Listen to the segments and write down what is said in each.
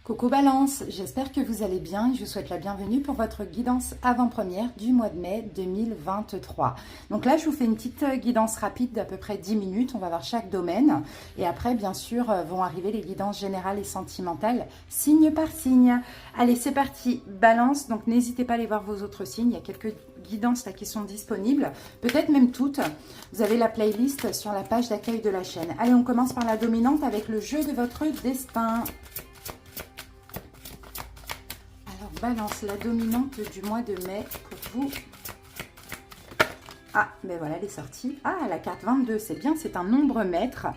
Coucou Balance, j'espère que vous allez bien et je vous souhaite la bienvenue pour votre guidance avant-première du mois de mai 2023. Donc là, je vous fais une petite guidance rapide d'à peu près 10 minutes, on va voir chaque domaine. Et après, bien sûr, vont arriver les guidances générales et sentimentales, signe par signe. Allez, c'est parti, Balance, donc n'hésitez pas à aller voir vos autres signes, il y a quelques guidances là qui sont disponibles, peut-être même toutes. Vous avez la playlist sur la page d'accueil de la chaîne. Allez, on commence par la dominante avec le jeu de votre destin. Balance, la dominante du mois de mai pour vous. Ah, ben voilà, elle est sortie. Ah, la carte 22, c'est bien, c'est un nombre maître.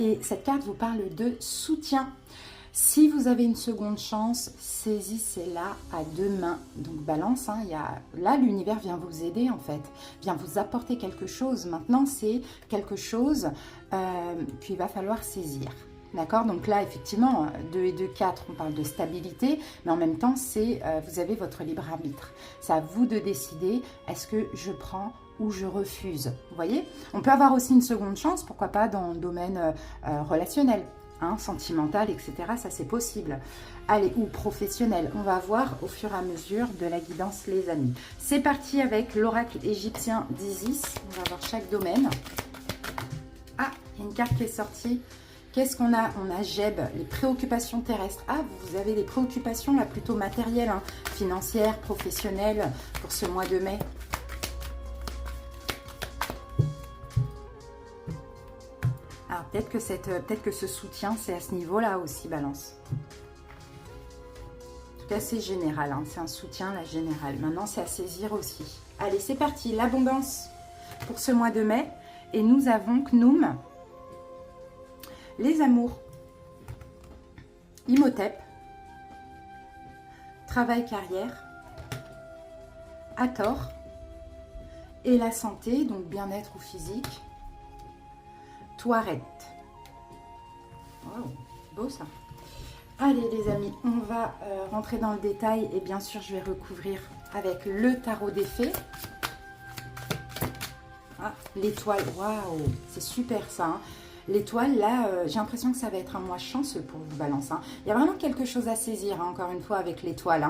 Et cette carte vous parle de soutien. Si vous avez une seconde chance, saisissez-la à deux mains. Donc Balance, hein, là l'univers vient vous aider en fait, vient vous apporter quelque chose. Maintenant, c'est quelque chose qu'il va falloir saisir. D'accord, donc là, effectivement, 2 et 2, 4, on parle de stabilité, mais en même temps, vous avez votre libre arbitre. C'est à vous de décider, est-ce que je prends ou je refuse. Vous voyez, on peut avoir aussi une seconde chance, pourquoi pas dans le domaine relationnel, hein, sentimental, etc. Ça, c'est possible. Allez, ou professionnel. On va voir au fur et à mesure de la guidance, les amis. C'est parti avec l'oracle égyptien d'Isis. On va voir chaque domaine. Ah, il y a une carte qui est sortie. Qu'est-ce qu'on a? On a Geb, les préoccupations terrestres. Ah, vous avez des préoccupations là plutôt matérielles, hein, financières, professionnelles pour ce mois de mai. Alors peut-être que ce soutien, c'est à ce niveau-là aussi, Balance. En tout cas, c'est général, hein, c'est un soutien là général. Maintenant, c'est à saisir aussi. Allez, c'est parti, l'abondance pour ce mois de mai. Et nous avons Knoum. Les amours, Imhotep, travail, carrière, Hathor, et la santé, donc bien-être ou physique, Touaret. Wow, beau ça. Allez les amis, on va rentrer dans le détail et bien sûr je vais recouvrir avec le tarot des fées. Ah, l'étoile, waouh, c'est super ça, hein. L'étoile, là, j'ai l'impression que ça va être un mois chanceux pour vous, Balance. Hein. Il y a vraiment quelque chose à saisir, hein, encore une fois, avec l'étoile.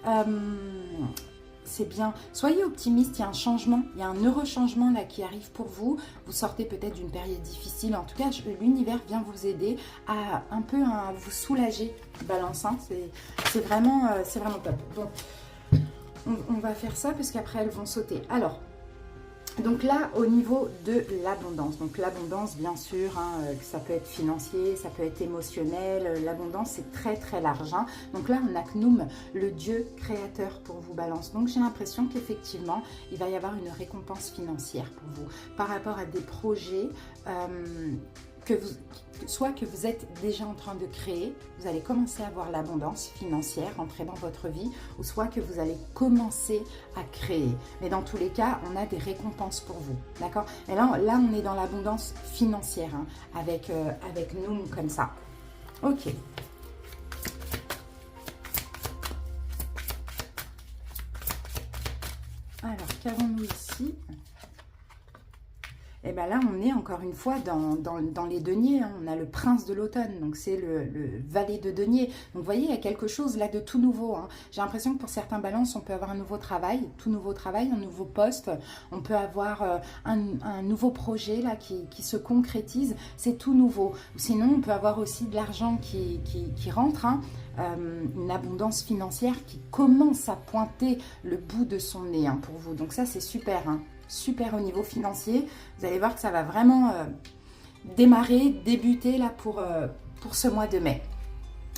Hein. C'est bien. Soyez optimiste, il y a un changement, il y a un heureux changement là qui arrive pour vous. Vous sortez peut-être d'une période difficile. En tout cas, l'univers vient vous aider à un peu à vous soulager, Balance. Hein. C'est vraiment top. Donc, on va faire ça parce qu'après, elles vont sauter. Alors, donc là, au niveau de l'abondance, donc l'abondance, bien sûr, hein, ça peut être financier, ça peut être émotionnel, l'abondance, c'est très très large. Hein. Donc là, on a Knoum, le dieu créateur pour vous, Balance. Donc j'ai l'impression qu'effectivement, il va y avoir une récompense financière pour vous par rapport à des projets soit que vous êtes déjà en train de créer, vous allez commencer à voir l'abondance financière entrer dans votre vie, ou soit que vous allez commencer à créer. Mais dans tous les cas, on a des récompenses pour vous, d'accord? Et là, on est dans l'abondance financière, hein, avec nous comme ça. Ok. Alors, qu'avons-nous ici? Et bien là, on est encore une fois dans les deniers. Hein. On a le prince de l'automne, donc c'est le valet de denier. Donc vous voyez, il y a quelque chose là de tout nouveau. Hein. J'ai l'impression que pour certains balances, on peut avoir un nouveau travail, tout nouveau travail, un nouveau poste. On peut avoir un nouveau projet là qui se concrétise. C'est tout nouveau. Sinon, on peut avoir aussi de l'argent qui rentre. Hein. Une abondance financière qui commence à pointer le bout de son nez, hein, pour vous. Donc ça, c'est super, hein. Super au niveau financier. Vous allez voir que ça va vraiment débuter là pour ce mois de mai.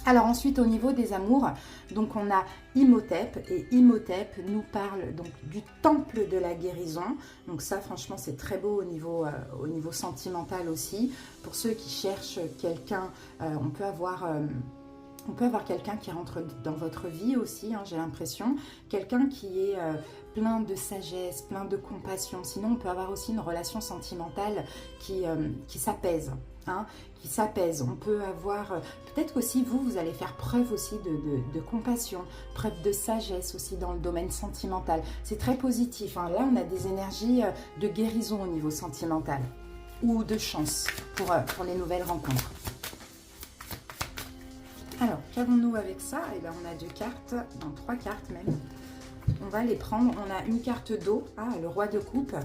Alors ensuite, au niveau des amours, donc on a Imhotep, et Imhotep nous parle donc du temple de la guérison. Donc ça, franchement, c'est très beau au niveau sentimental aussi. Pour ceux qui cherchent quelqu'un, on peut avoir quelqu'un qui rentre dans votre vie aussi, hein, j'ai l'impression. Quelqu'un qui est plein de sagesse, plein de compassion. Sinon, on peut avoir aussi une relation sentimentale qui s'apaise. Hein, qui s'apaise. On peut avoir, peut-être aussi vous allez faire preuve aussi de compassion, preuve de sagesse aussi dans le domaine sentimental. C'est très positif. Hein. Là, on a des énergies de guérison au niveau sentimental ou de chance pour les nouvelles rencontres. Alors, qu'avons-nous avec ça? Et bien, on a 2 cartes, non, 3 cartes même. On va les prendre. On a une carte d'eau, le roi de coupe.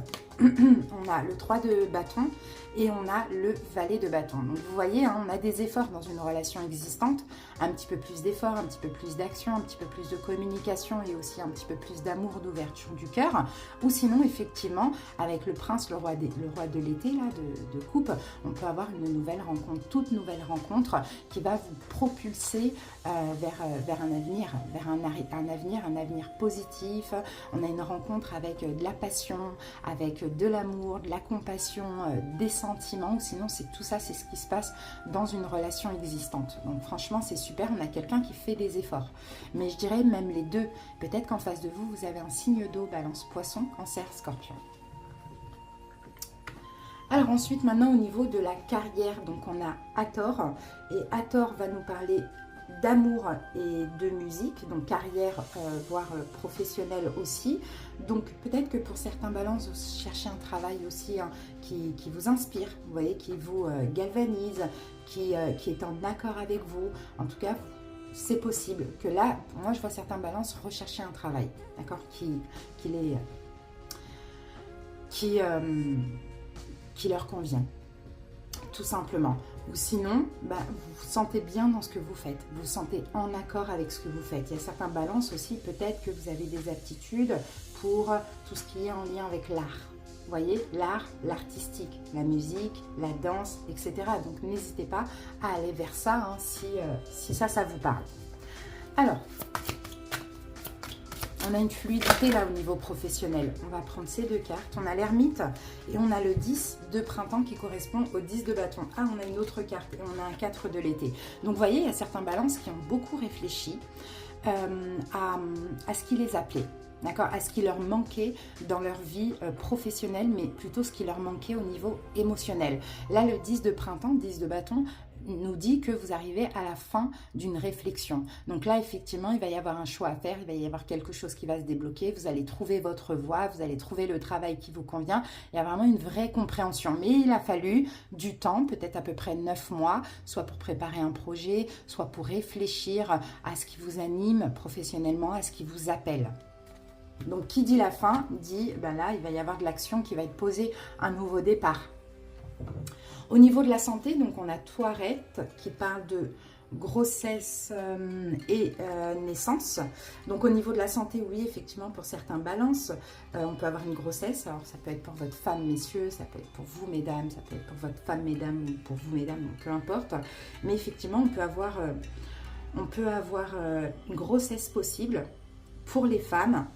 On a le 3 de bâton et on a le valet de bâton. Donc vous voyez, on a des efforts dans une relation existante, un petit peu plus d'efforts, un petit peu plus d'action, un petit peu plus de communication et aussi un petit peu plus d'amour, d'ouverture du cœur. Ou sinon, effectivement, avec le prince, le roi de l'été, là, de coupe, on peut avoir une nouvelle rencontre, toute nouvelle rencontre qui va vous propulser vers un avenir positif. On a une rencontre avec de la passion, avec de l'amour, de la compassion, des sentiments, ou sinon c'est tout ça, c'est ce qui se passe dans une relation existante. Donc franchement c'est super, on a quelqu'un qui fait des efforts. Mais je dirais même les deux, peut-être qu'en face de vous, vous avez un signe d'eau, balance, poisson, cancer, scorpion. Alors ensuite, maintenant au niveau de la carrière, donc on a Hathor, et Hathor va nous parler d'amour et de musique, donc carrière, voire professionnelle aussi. Donc peut-être que pour certains balances, vous cherchez un travail aussi qui vous inspire, vous voyez, qui vous galvanise, qui est en accord avec vous. En tout cas, c'est possible que là, moi je vois certains balances rechercher un travail, d'accord, qui leur convient, tout simplement. Ou sinon, vous vous sentez bien dans ce que vous faites, vous vous sentez en accord avec ce que vous faites. Il y a certains balances aussi, peut-être que vous avez des aptitudes pour tout ce qui est en lien avec l'art. Vous voyez, l'art, l'artistique, la musique, la danse, etc. Donc n'hésitez pas à aller vers ça, si ça vous parle. Alors, on a une fluidité là au niveau professionnel. On va prendre ces 2 cartes. On a l'ermite et on a le 10 de printemps qui correspond au 10 de bâton. On a une autre carte et on a un 4 de l'été. Donc vous voyez, il y a certains balances qui ont beaucoup réfléchi à ce qui les appelait. D'accord, à ce qui leur manquait dans leur vie professionnelle, mais plutôt ce qui leur manquait au niveau émotionnel. Là, le 10 de printemps, 10 de bâton, nous dit que vous arrivez à la fin d'une réflexion. Donc là, effectivement, il va y avoir un choix à faire, il va y avoir quelque chose qui va se débloquer, vous allez trouver votre voie, vous allez trouver le travail qui vous convient. Il y a vraiment une vraie compréhension. Mais il a fallu du temps, peut-être à peu près 9 mois, soit pour préparer un projet, soit pour réfléchir à ce qui vous anime professionnellement, à ce qui vous appelle. Donc, qui dit la fin, dit, là, il va y avoir de l'action qui va être posée, un nouveau départ. Au niveau de la santé, donc on a Toilette qui parle de grossesse et naissance. Donc au niveau de la santé, oui, effectivement, pour certains balances, on peut avoir une grossesse. Alors ça peut être pour votre femme, messieurs, ça peut être pour vous, mesdames, ça peut être pour votre femme, mesdames, ou pour vous, mesdames, donc peu importe. Mais effectivement, on peut avoir une grossesse possible pour les femmes.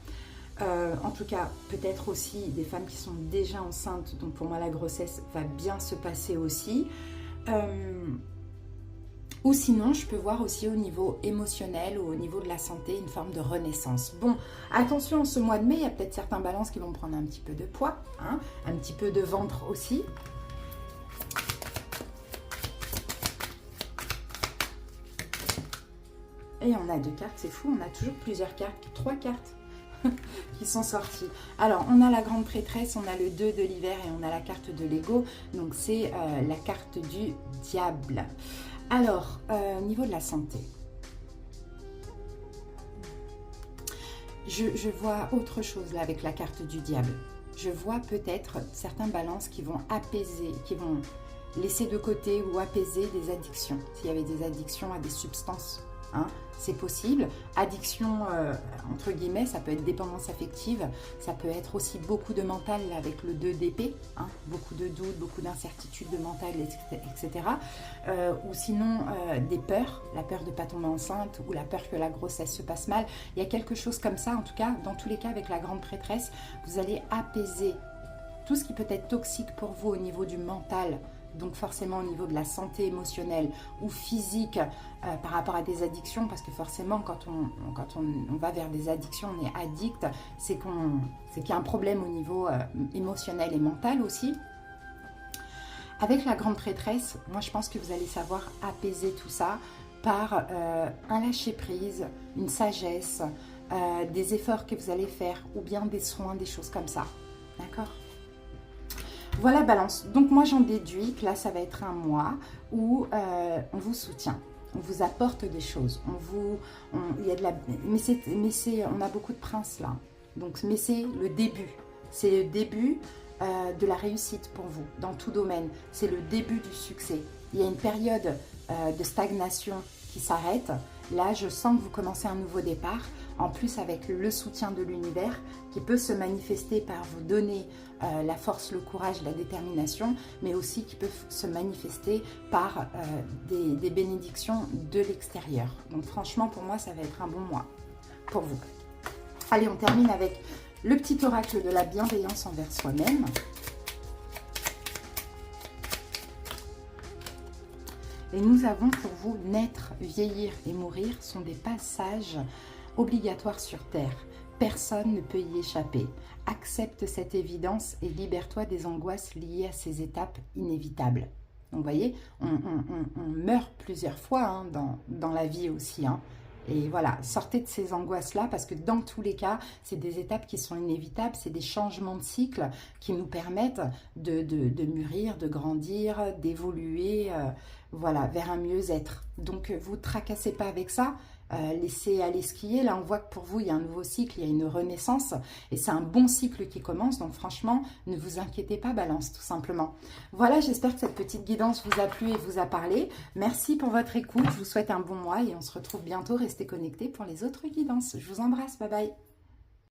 En tout cas, peut-être aussi des femmes qui sont déjà enceintes. Donc pour moi, la grossesse va bien se passer aussi. Ou sinon, je peux voir aussi au niveau émotionnel ou au niveau de la santé une forme de renaissance. Bon, attention, ce mois de mai, il y a peut-être certains balances qui vont prendre un petit peu de poids, un petit peu de ventre aussi. Et on a 2 cartes, c'est fou, on a toujours plusieurs cartes, 3 cartes qui sont sorties. Alors, on a la grande prêtresse, on a le 2 de l'hiver et on a la carte de l'ego. Donc, c'est la carte du diable. Alors, au niveau de la santé, je vois autre chose là avec la carte du diable. Je vois peut-être certains balances qui vont apaiser, qui vont laisser de côté ou apaiser des addictions. S'il y avait des addictions à des substances, c'est possible. Addiction, entre guillemets, ça peut être dépendance affective, ça peut être aussi beaucoup de mental avec le 2 d'épée, beaucoup de doutes, beaucoup d'incertitudes de mental, etc. Ou sinon des peurs, la peur de ne pas tomber enceinte ou la peur que la grossesse se passe mal. Il y a quelque chose comme ça, en tout cas, dans tous les cas, avec la grande prêtresse, vous allez apaiser tout ce qui peut être toxique pour vous au niveau du mental. Donc forcément au niveau de la santé émotionnelle ou physique par rapport à des addictions, parce que forcément quand on va vers des addictions, on est addict, c'est qu'il y a un problème au niveau émotionnel et mental aussi. Avec la grande prêtresse, moi je pense que vous allez savoir apaiser tout ça par un lâcher-prise, une sagesse, des efforts que vous allez faire ou bien des soins, des choses comme ça. D'accord ? Voilà, balance. Donc moi j'en déduis que là ça va être un mois où on vous soutient. On vous apporte des choses. Il y a de la, on a beaucoup de princes là. Donc, mais c'est le début. C'est le début de la réussite pour vous, dans tout domaine. C'est le début du succès. Il y a une période de stagnation qui s'arrête. Là, je sens que vous commencez un nouveau départ. En plus, avec le soutien de l'univers qui peut se manifester par vous donner la force, le courage, la détermination, mais aussi qui peut se manifester par des bénédictions de l'extérieur. Donc franchement, pour moi, ça va être un bon mois pour vous. Allez, on termine avec le petit oracle de la bienveillance envers soi-même. Et nous avons pour vous, naître, vieillir et mourir sont des passages obligatoires sur Terre. Personne ne peut y échapper. Accepte cette évidence et libère-toi des angoisses liées à ces étapes inévitables. Donc, vous voyez, on meurt plusieurs fois hein, dans la vie aussi. Hein. Et voilà, sortez de ces angoisses-là parce que dans tous les cas, c'est des étapes qui sont inévitables, c'est des changements de cycle qui nous permettent de mûrir, de grandir, d'évoluer voilà, vers un mieux-être. Donc, vous ne tracassez pas avec ça. Laissez aller skier. Là, on voit que pour vous, il y a un nouveau cycle, il y a une renaissance. Et c'est un bon cycle qui commence. Donc, franchement, ne vous inquiétez pas, Balance, tout simplement. Voilà, j'espère que cette petite guidance vous a plu et vous a parlé. Merci pour votre écoute. Je vous souhaite un bon mois et on se retrouve bientôt. Restez connectés pour les autres guidances. Je vous embrasse. Bye bye.